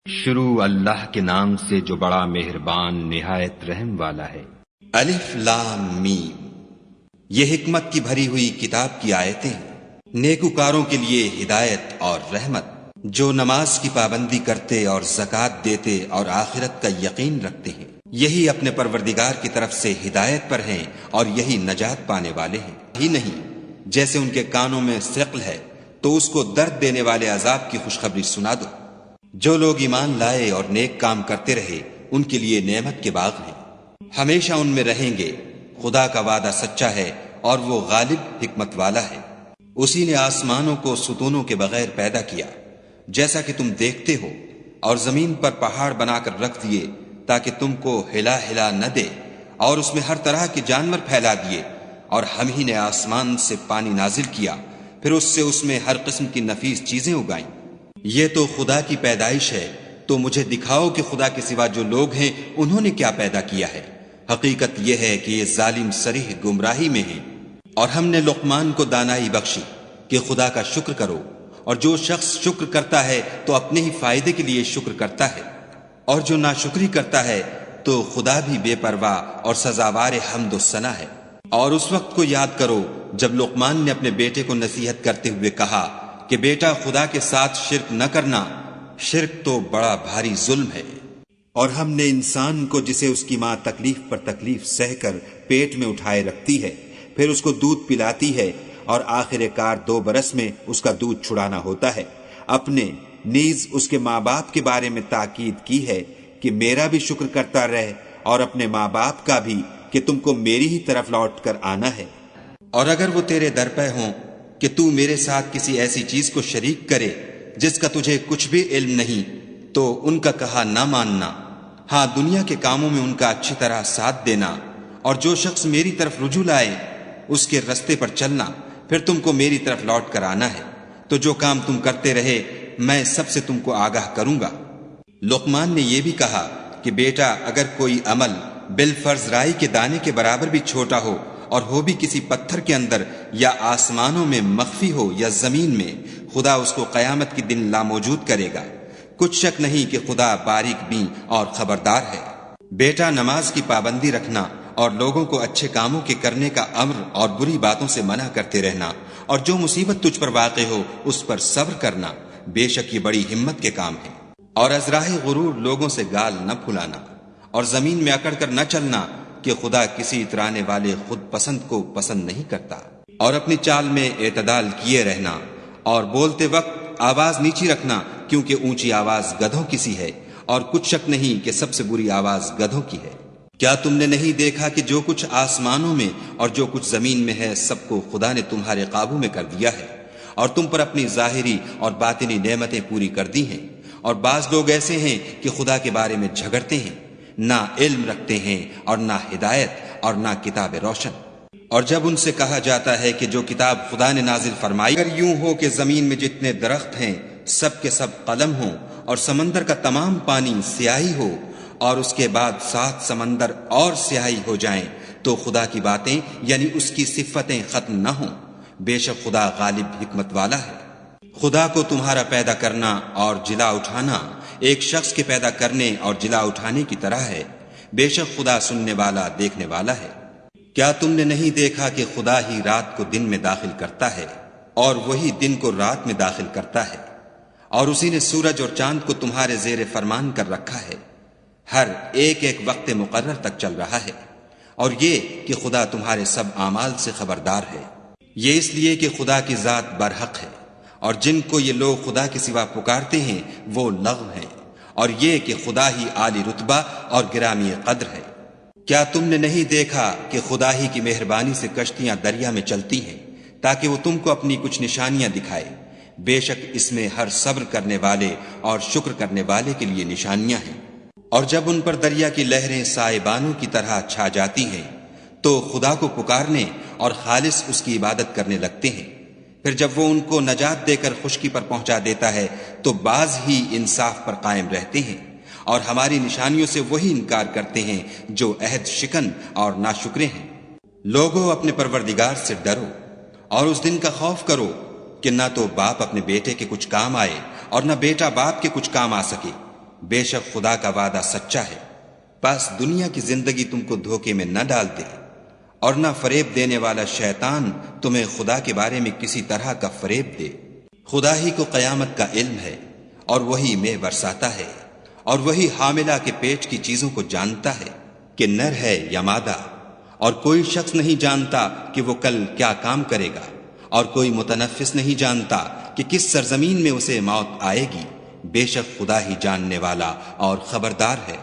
شروع اللہ کے نام سے جو بڑا مہربان نہایت رحم والا ہے۔ الف لام میم، یہ حکمت کی بھری ہوئی کتاب کی آیتیں ہیں، نیکوکاروں کے لیے ہدایت اور رحمت، جو نماز کی پابندی کرتے اور زکوٰۃ دیتے اور آخرت کا یقین رکھتے ہیں، یہی اپنے پروردگار کی طرف سے ہدایت پر ہیں اور یہی نجات پانے والے ہیں۔ ہی نہیں جیسے ان کے کانوں میں ثقل ہے تو اس کو درد دینے والے عذاب کی خوشخبری سنا دو۔ جو لوگ ایمان لائے اور نیک کام کرتے رہے ان کے لیے نعمت کے باغ ہیں، ہمیشہ ان میں رہیں گے۔ خدا کا وعدہ سچا ہے اور وہ غالب حکمت والا ہے۔ اسی نے آسمانوں کو ستونوں کے بغیر پیدا کیا جیسا کہ تم دیکھتے ہو، اور زمین پر پہاڑ بنا کر رکھ دیے تاکہ تم کو ہلا ہلا نہ دے، اور اس میں ہر طرح کے جانور پھیلا دیے، اور ہم ہی نے آسمان سے پانی نازل کیا، پھر اس میں ہر قسم کی نفیس چیزیں اگائیں۔ یہ تو خدا کی پیدائش ہے، تو مجھے دکھاؤ کہ خدا کے سوا جو لوگ ہیں انہوں نے کیا پیدا کیا ہے۔ حقیقت یہ ہے کہ یہ ظالم صریح گمراہی میں ہیں۔ اور ہم نے لقمان کو دانائی بخشی کہ خدا کا شکر کرو، اور جو شخص شکر کرتا ہے تو اپنے ہی فائدے کے لیے شکر کرتا ہے، اور جو ناشکری کرتا ہے تو خدا بھی بے پرواہ اور سزاوار حمد و ثنا ہے۔ اور اس وقت کو یاد کرو جب لقمان نے اپنے بیٹے کو نصیحت کرتے ہوئے کہا کہ بیٹا خدا کے ساتھ شرک نہ کرنا، شرک تو بڑا بھاری ظلم ہے۔ اور ہم نے انسان کو جسے اس کی ماں تکلیف پر تکلیف سہ کر پیٹ میں اٹھائے رکھتی ہے، پھر اس کو دودھ پلاتی ہے، اور آخر کار 2 برس میں اس کا دودھ چھڑانا ہوتا ہے، اپنے نیز اس کے ماں باپ کے بارے میں تاکید کی ہے کہ میرا بھی شکر کرتا رہ، اور اپنے ماں باپ کا بھی کہ تم کو میری ہی طرف لوٹ کر آنا ہے۔ اور اگر وہ تیرے در پہ ہوں کہ تو میرے ساتھ کسی ایسی چیز کو شریک کرے جس کا تجھے کچھ بھی علم نہیں، تو ان کا کہا نہ ماننا، ہاں دنیا کے کاموں میں ان کا اچھی طرح ساتھ دینا، اور جو شخص میری طرف رجوع لائے اس کے رستے پر چلنا، پھر تم کو میری طرف لوٹ کر آنا ہے، تو جو کام تم کرتے رہے میں سب سے تم کو آگاہ کروں گا۔ لقمان نے یہ بھی کہا کہ بیٹا اگر کوئی عمل بالفرض رائی کے دانے کے برابر بھی چھوٹا ہو، اور ہو بھی کسی پتھر کے اندر یا آسمانوں میں مخفی ہو یا زمین میں، خدا اس کو قیامت کے دن لاموجود کرے گا۔ کچھ شک نہیں کہ خدا باریک بین اور خبردار ہے۔ بیٹا نماز کی پابندی رکھنا، اور لوگوں کو اچھے کاموں کے کرنے کا امر اور بری باتوں سے منع کرتے رہنا، اور جو مصیبت تجھ پر واقع ہو اس پر صبر کرنا، بے شک یہ بڑی ہمت کے کام ہے۔ اور از راہ غرور لوگوں سے گال نہ پھلانا، اور زمین میں اکڑ کر نہ چلنا کہ خدا کسی اترانے والے خود پسند کو پسند نہیں کرتا۔ اور اپنی چال میں اعتدال کیے رہنا، اور بولتے وقت آواز نیچی رکھنا، کیونکہ اونچی آواز گدھوں کی سی ہے، اور کچھ شک نہیں کہ سب سے بری آواز گدھوں کی ہے۔ کیا تم نے نہیں دیکھا کہ جو کچھ آسمانوں میں اور جو کچھ زمین میں ہے سب کو خدا نے تمہارے قابو میں کر دیا ہے، اور تم پر اپنی ظاہری اور باطنی نعمتیں پوری کر دی ہیں۔ اور بعض لوگ ایسے ہیں کہ خدا کے بارے میں جھگڑتے ہیں، نہ علم رکھتے ہیں اور نہ ہدایت اور نہ کتاب روشن۔ اور جب ان سے کہا جاتا ہے کہ جو کتاب خدا نے نازل فرمائی، اگر یوں ہو کہ زمین میں جتنے درخت ہیں سب کے سب قلم ہوں، اور سمندر کا تمام پانی سیاہی ہو، اور اس کے بعد 7 سمندر اور سیاہی ہو جائیں، تو خدا کی باتیں یعنی اس کی صفتیں ختم نہ ہوں۔ بے شک خدا غالب حکمت والا ہے۔ خدا کو تمہارا پیدا کرنا اور جلا اٹھانا ایک شخص کے پیدا کرنے اور جلا اٹھانے کی طرح ہے۔ بے شک خدا سننے والا دیکھنے والا ہے۔ کیا تم نے نہیں دیکھا کہ خدا ہی رات کو دن میں داخل کرتا ہے، اور وہی دن کو رات میں داخل کرتا ہے، اور اسی نے سورج اور چاند کو تمہارے زیر فرمان کر رکھا ہے، ہر ایک ایک وقت مقرر تک چل رہا ہے، اور یہ کہ خدا تمہارے سب اعمال سے خبردار ہے۔ یہ اس لیے کہ خدا کی ذات برحق ہے، اور جن کو یہ لوگ خدا کے سوا پکارتے ہیں وہ لغو ہیں، اور یہ کہ خدا ہی عالی رتبہ اور گرامی قدر ہے۔ کیا تم نے نہیں دیکھا کہ خدا ہی کی مہربانی سے کشتیاں دریا میں چلتی ہیں تاکہ وہ تم کو اپنی کچھ نشانیاں دکھائے؟ بے شک اس میں ہر صبر کرنے والے اور شکر کرنے والے کے لیے نشانیاں ہیں۔ اور جب ان پر دریا کی لہریں سائبانوں کی طرح چھا جاتی ہیں تو خدا کو پکارنے اور خالص اس کی عبادت کرنے لگتے ہیں، پھر جب وہ ان کو نجات دے کر خشکی پر پہنچا دیتا ہے تو بعض ہی انصاف پر قائم رہتے ہیں، اور ہماری نشانیوں سے وہی انکار کرتے ہیں جو عہد شکن اور ناشکرے ہیں۔ لوگوں اپنے پروردگار سے ڈرو، اور اس دن کا خوف کرو کہ نہ تو باپ اپنے بیٹے کے کچھ کام آئے اور نہ بیٹا باپ کے کچھ کام آ سکے، بے شک خدا کا وعدہ سچا ہے، بس دنیا کی زندگی تم کو دھوکے میں نہ ڈال دے، اور نہ فریب دینے والا شیطان تمہیں خدا کے بارے میں کسی طرح کا فریب دے۔ خدا ہی کو قیامت کا علم ہے، اور وہی مہ برساتا ہے، اور وہی حاملہ کے پیٹ کی چیزوں کو جانتا ہے کہ نر ہے یا مادہ، اور کوئی شخص نہیں جانتا کہ وہ کل کیا کام کرے گا، اور کوئی متنفس نہیں جانتا کہ کس سرزمین میں اسے موت آئے گی۔ بے شک خدا ہی جاننے والا اور خبردار ہے۔